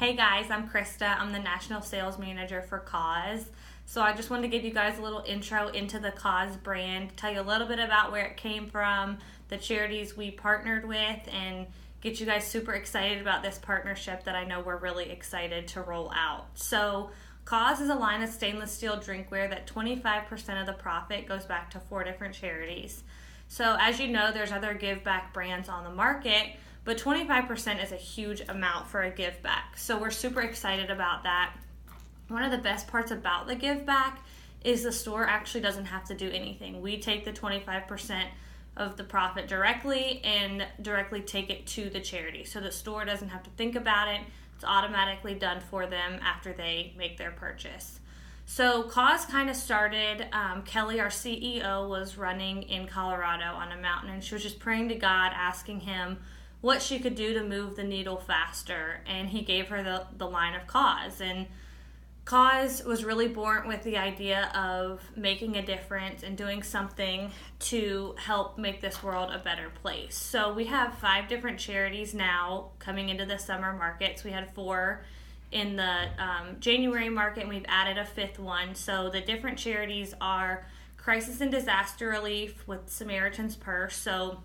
Hey guys, I'm Krista. I'm the National Sales Manager for CAUS. So I just wanted to give you guys a little intro into the CAUS brand, tell you a little bit about where it came from, the charities we partnered with, and get you guys super excited about this partnership that I know we're really excited to roll out. So CAUS is a line of stainless steel drinkware that 25% of the profit goes back to 4 different charities. So as you know, there's other give back brands on the market, but 25% is a huge amount for a give back. So we're super excited about that. One of the best parts about the give back is the store actually doesn't have to do anything. We take the 25% of the profit directly and directly take it to the charity. So the store doesn't have to think about it. It's automatically done for them after they make their purchase. So CAUS kind of started, Kelly, our CEO, was running in Colorado on a mountain, and she was just praying to God, asking him what she could do to move the needle faster, and he gave her the line of CAUS. And CAUS was really born with the idea of making a difference and doing something to help make this world a better place. So we have 5 different charities now coming into the summer markets. We had 4 in the January market, and we've added a 5th one. So the different charities are Crisis and Disaster Relief with Samaritan's Purse. So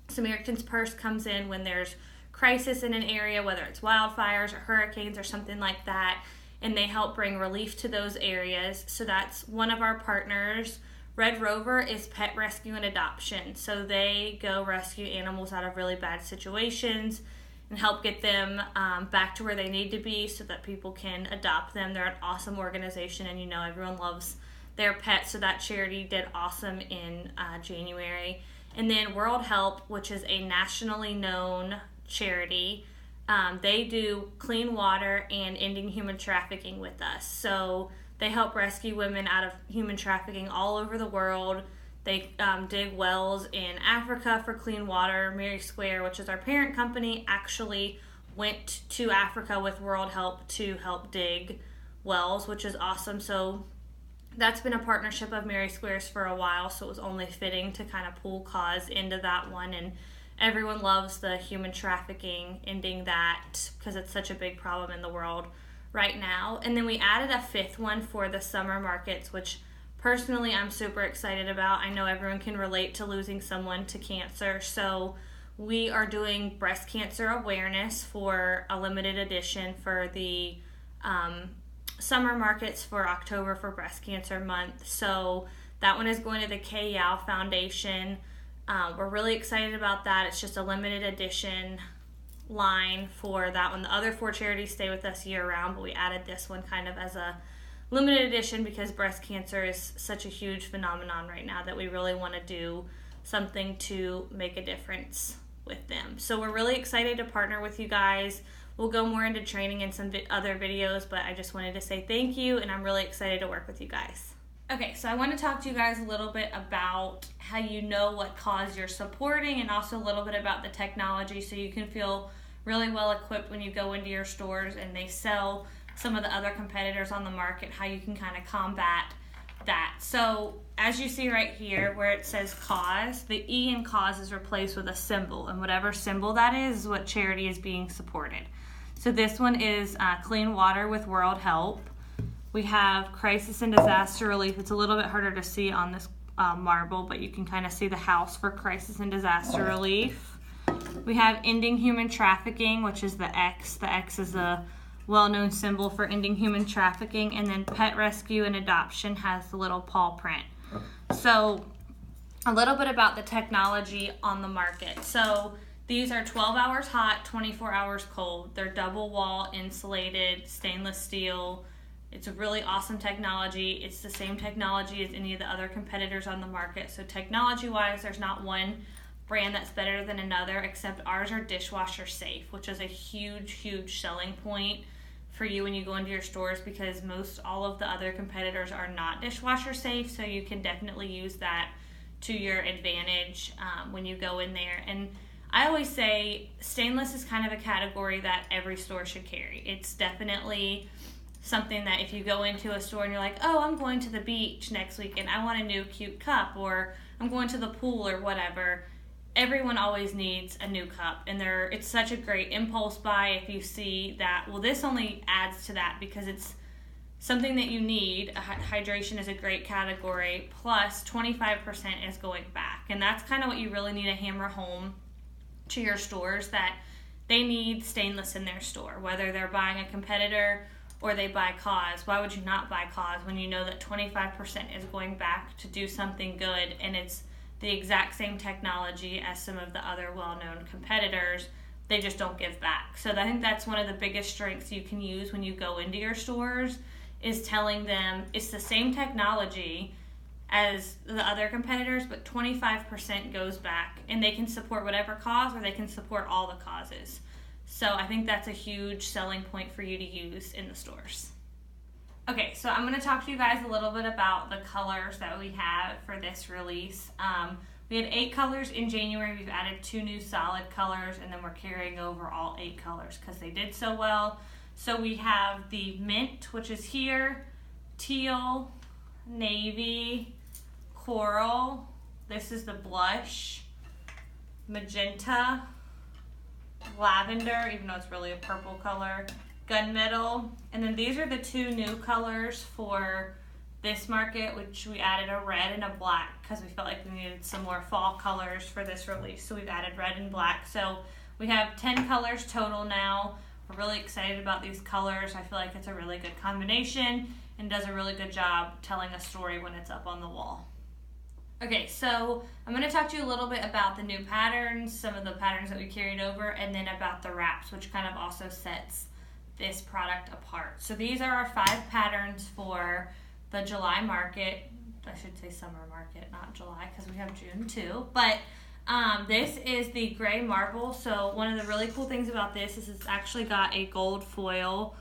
Samaritan's Purse comes in when there's crisis in an area, whether it's wildfires or hurricanes or something like that, and they help bring relief to those areas. So that's one of our partners. Red Rover is pet rescue and adoption. So they go rescue animals out of really bad situations and help get them back to where they need to be so that people can adopt them. They're an awesome organization, and you know everyone loves their pets, so that charity did awesome in January. And then World Help, which is a nationally known charity, they do clean water and ending human trafficking with us. So they help rescue women out of human trafficking all over the world. They dig wells in Africa for clean water. Mary Square, which is our parent company, actually went to Africa with World Help to help dig wells, which is awesome. So that's been a partnership of Mary Square's for a while, so it was only fitting to kind of pull CAUS into that one. And everyone loves the human trafficking, ending that, because it's such a big problem in the world right now. And then we added a 5th one for the summer markets, which personally I'm super excited about. I know everyone can relate to losing someone to cancer, so we are doing breast cancer awareness for a limited edition for the summer markets for October for Breast Cancer Month. So that one is going to the CAUS Foundation. We're really excited about that. It's just a limited edition line for that one. The other 4 charities stay with us year round, but we added this one kind of as a limited edition because breast cancer is such a huge phenomenon right now that we really want to do something to make a difference with them. So we're really excited to partner with you guys. We'll go more into training in some other videos, but I just wanted to say thank you, and I'm really excited to work with you guys. Okay, so I want to talk to you guys a little bit about how you know what CAUS you're supporting, and also a little bit about the technology so you can feel really well equipped when you go into your stores and they sell some of the other competitors on the market, how you can kind of combat that. So as you see right here where it says CAUS, the E in CAUS is replaced with a symbol, and whatever symbol that is what charity is being supported. So this one is Clean Water with World Help. We have Crisis and Disaster Relief. It's a little bit harder to see on this marble, but you can kind of see the house for Crisis and Disaster Relief. We have Ending Human Trafficking, which is the X. The X is a well-known symbol for ending human trafficking. And then Pet Rescue and Adoption has the little paw print. So a little bit about the technology on the market. So these are 12 hours hot, 24 hours cold. They're double wall insulated, stainless steel. It's a really awesome technology. It's the same technology as any of the other competitors on the market. So technology-wise, there's not one brand that's better than another, except ours are dishwasher safe, which is a huge, huge selling point for you when you go into your stores, because all of the other competitors are not dishwasher safe. So you can definitely use that to your advantage when you go in there. And I always say stainless is kind of a category that every store should carry. It's definitely something that if you go into a store and you're like, oh, I'm going to the beach next week and I want a new cute cup, or I'm going to the pool or whatever, everyone always needs a new cup, and it's such a great impulse buy if you see that, well, this only adds to that because it's something that you need. Hydration is a great category, plus 25% is going back. And that's kind of what you really need to hammer home to your stores, that they need stainless in their store. Whether they're buying a competitor or they buy CAUS, why would you not buy CAUS when you know that 25% is going back to do something good, and it's the exact same technology as some of the other well-known competitors? They just don't give back. So I think that's one of the biggest strengths you can use when you go into your stores, is telling them it's the same technology as the other competitors, but 25% goes back, and they can support whatever cause, or they can support all the causes. So I think that's a huge selling point for you to use in the stores. Okay, so I'm going to talk to you guys a little bit about the colors that we have for this release. We had 8 colors in January. We've added 2 new solid colors, and then we're carrying over all 8 colors because they did so well. So we have the mint, which is here, teal, navy, coral. This is the blush, magenta, lavender, even though it's really a purple color, gunmetal. And then these are the 2 new colors for this market, which we added a red and a black because we felt like we needed some more fall colors for this release. So we've added red and black. So we have 10 colors total now. We're really excited about these colors. I feel like it's a really good combination and does a really good job telling a story when it's up on the wall. Okay, so I'm going to talk to you a little bit about the new patterns, some of the patterns that we carried over, and then about the wraps, which kind of also sets this product apart. So these are our 5 patterns for the July market. I should say summer market, not July, because we have June too. But this is the gray marble. So one of the really cool things about this is it's actually got a gold foil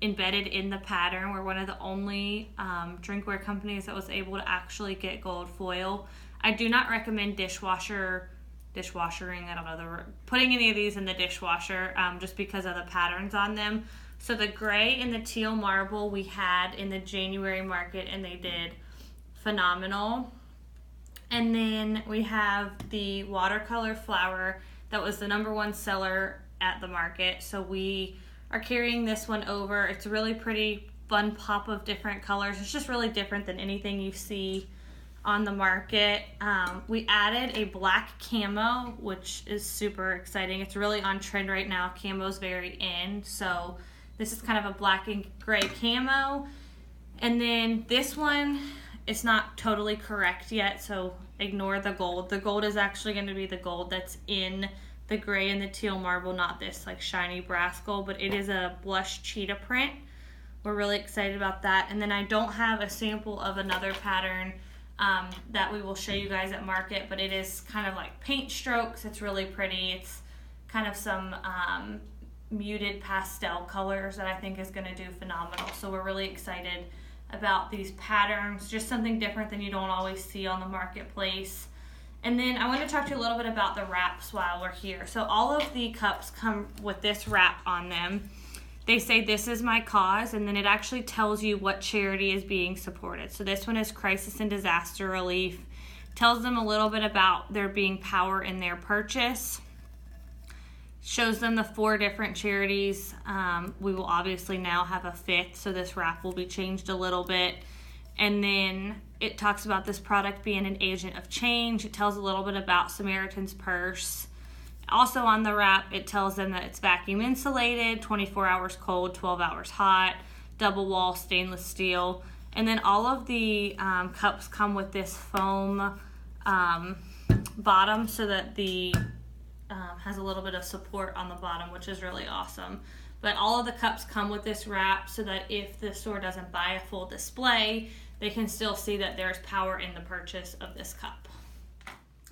embedded in the pattern. We're one of the only drinkware companies that was able to actually get gold foil. I do not recommend dishwashering, I don't know, putting any of these in the dishwasher just because of the patterns on them. So the gray and the teal marble we had in the January market, and they did phenomenal. And then we have the watercolor flower that was the #1 seller at the market. So we are carrying this one over. It's a really pretty fun pop of different colors. It's just really different than anything you see on the market. We added a black camo, which is super exciting. It's really on trend right now. Camo's very in. So this is kind of a black and gray camo. And then this one, it's not totally correct yet, so ignore the gold. The gold is actually going to be the gold that's in the gray and the teal marble, not this like shiny brass gold, but it is a blush cheetah print. We're really excited about that. And then I don't have a sample of another pattern that we will show you guys at market, but it is kind of like paint strokes. It's really pretty. It's kind of some muted pastel colors that I think is going to do phenomenal. So we're really excited about these patterns, just something different than you don't always see on the marketplace. And then I want to talk to you a little bit about the wraps while we're here. So all of the cups come with this wrap on them. They say this is my cause, and then it actually tells you what charity is being supported. So this one is Crisis and Disaster Relief. Tells them a little bit about there being power in their purchase. Shows them the 4 different charities. We will obviously now have a 5th, so this wrap will be changed a little bit. And then it talks about this product being an agent of change. It tells a little bit about Samaritan's Purse. Also on the wrap, it tells them that it's vacuum insulated, 24 hours cold, 12 hours hot, double wall stainless steel. And then all of the cups come with this foam bottom so that the has a little bit of support on the bottom, which is really awesome. But all of the cups come with this wrap so that if the store doesn't buy a full display, they can still see that there's power in the purchase of this cup.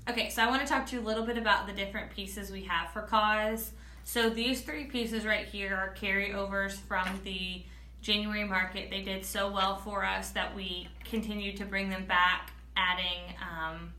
Okay, so I want to talk to you a little bit about the different pieces we have for CAUS. So these 3 pieces right here are carryovers from the January market. They did so well for us that we continued to bring them back, adding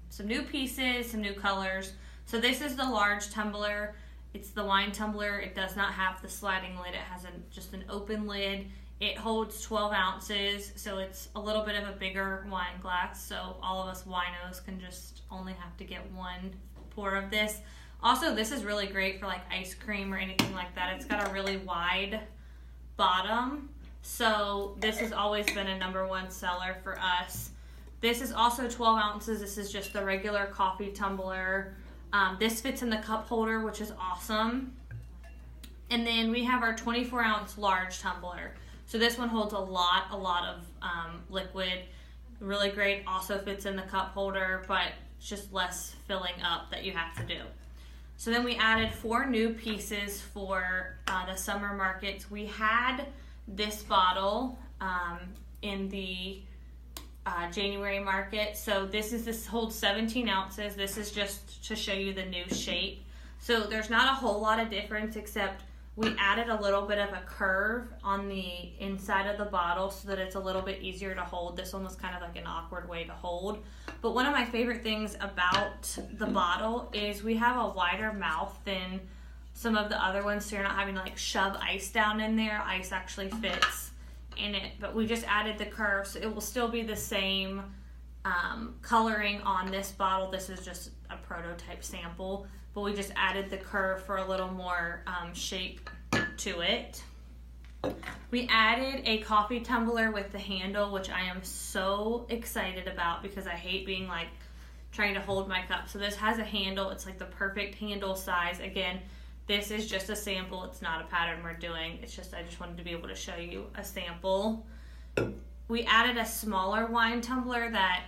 some new pieces, some new colors. So this is the large tumbler. It's the wine tumbler. It does not have the sliding lid. It has just an open lid. It holds 12 ounces, so it's a little bit of a bigger wine glass. So all of us winos can just only have to get 1 pour of this. Also, this is really great for like ice cream or anything like that. It's got a really wide bottom, so this has always been a #1 seller for us. This is also 12 ounces. This is just the regular coffee tumbler. This fits in the cup holder, which is awesome. And then we have our 24-ounce large tumbler. So this one holds a lot of liquid. Really great. Also fits in the cup holder, but it's just less filling up that you have to do. So then we added 4 new pieces for the summer markets. We had this bottle in the January market. So this holds 17 ounces. This is just to show you the new shape. So there's not a whole lot of difference, except we added a little bit of a curve on the inside of the bottle so that it's a little bit easier to hold. This one was kind of like an awkward way to hold. But one of my favorite things about the bottle is we have a wider mouth than some of the other ones, so you're not having to like shove ice down in there. Ice actually fits in it, but we just added the curve, so it will still be the same coloring on this bottle. This is just a prototype sample, but we just added the curve for a little more shape to it. We added a coffee tumbler with the handle, which I am so excited about because I hate being like trying to hold my cup. So this has a handle. It's like the perfect handle size. Again, this is just a sample. It's not a pattern we're doing. It's just, I just wanted to be able to show you a sample. We added a smaller wine tumbler that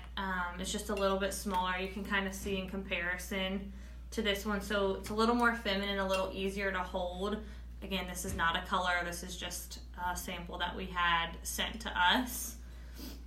is just a little bit smaller. You can kind of see in comparison to this one. So it's a little more feminine, a little easier to hold. Again, this is not a color. This is just a sample that we had sent to us.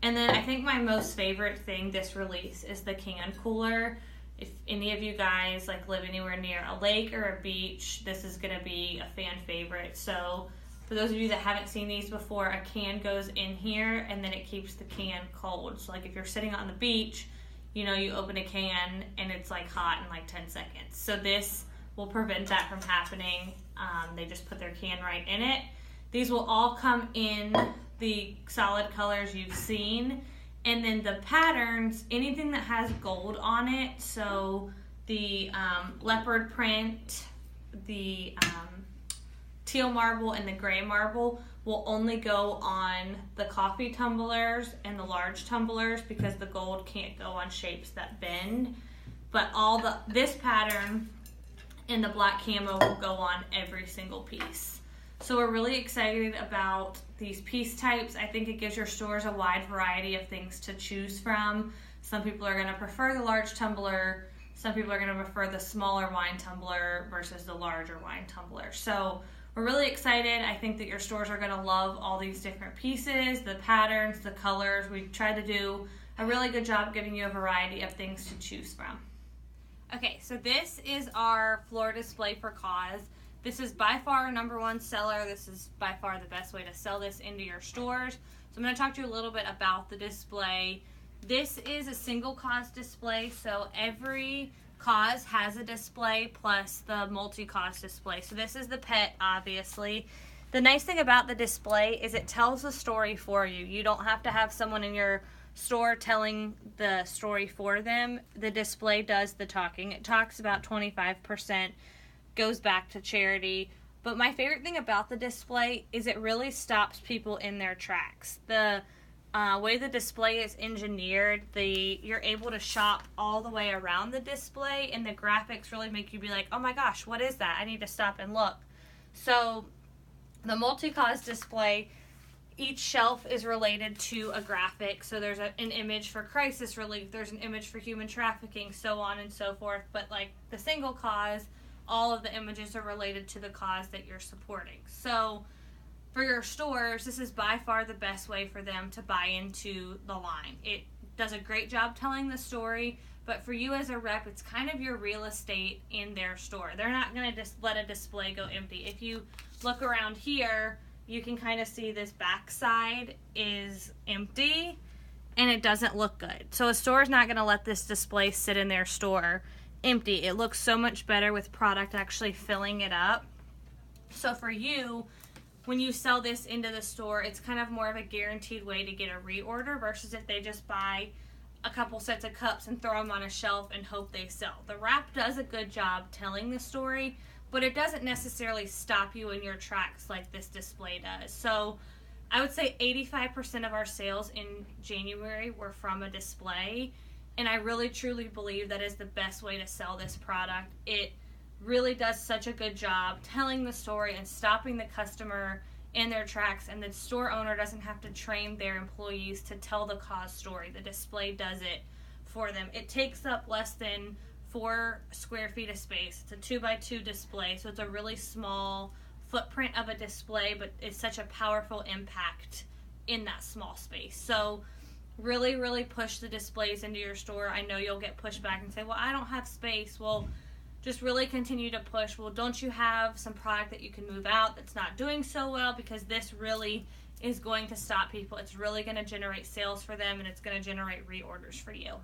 And then I think my most favorite thing this release is the can cooler. If any of you guys like live anywhere near a lake or a beach, this is gonna be a fan favorite. So for those of you that haven't seen these before, a can goes in here and then it keeps the can cold. So like if you're sitting on the beach, you know, you open a can and it's like hot in like 10 seconds. So this will prevent that from happening. They just put their can right in it. These will all come in the solid colors you've seen. And then the patterns, anything that has gold on it, so the leopard print, the teal marble, and the gray marble will only go on the coffee tumblers and the large tumblers because the gold can't go on shapes that bend. But this pattern and the black camo will go on every single piece. So we're really excited about these piece types. I think it gives your stores a wide variety of things to choose from. Some people are going to prefer the large tumbler. Some people are going to prefer the smaller wine tumbler versus the larger wine tumbler. So we're really excited. I think that your stores are going to love all these different pieces, the patterns, the colors. We tried to do a really good job giving you a variety of things to choose from. Okay, so this is our floor display for CAUS. This is by far our #1 seller. This is by far the best way to sell this into your stores. So I'm going to talk to you a little bit about the display. This is a single CAUS display, so every CAUS has a display plus the multi-CAUS display. So this is the pet, obviously. The nice thing about the display is it tells a story for you. You don't have to have someone in your store telling the story for them. The display does the talking. It talks about 25%, goes back to charity. But my favorite thing about the display is it really stops people in their tracks. The way the display is engineered, you're able to shop all the way around the display, and the graphics really make you be like, oh my gosh, what is that? I need to stop and look. So the multi-CAUS display, each shelf is related to a graphic. So there's an image for crisis relief, there's an image for human trafficking, so on and so forth. But like the single CAUS, all of the images are related to the cause that you're supporting. So for your stores, this is by far the best way for them to buy into the line. It does a great job telling the story, but for you as a rep, it's kind of your real estate in their store. They're not going to just let a display go empty. If you look around here, you can kind of see this back side is empty and it doesn't look good. So a store is not going to let this display sit in their store empty. It looks so much better with product actually filling it up. So for you, when you sell this into the store, it's kind of more of a guaranteed way to get a reorder versus if they just buy a couple sets of cups and throw them on a shelf and hope they sell. The wrap does a good job telling the story, but it doesn't necessarily stop you in your tracks like this display does. So I would say 85% of our sales in January were from a display, and I really truly believe that is the best way to sell this product. It really does such a good job telling the story and stopping the customer in their tracks, and the store owner doesn't have to train their employees to tell the CAUS story. The display does it for them. It takes up less than 4 square feet of space. It's a 2x2 display, so it's a really small footprint of a display, but it's such a powerful impact in that small space. So really, really push the displays into your store. I know you'll get pushback and say, well, I don't have space. Well, just really continue to push. Well, don't you have some product that you can move out that's not doing so well? Because this really is going to stop people. It's really going to generate sales for them, and it's going to generate reorders for you.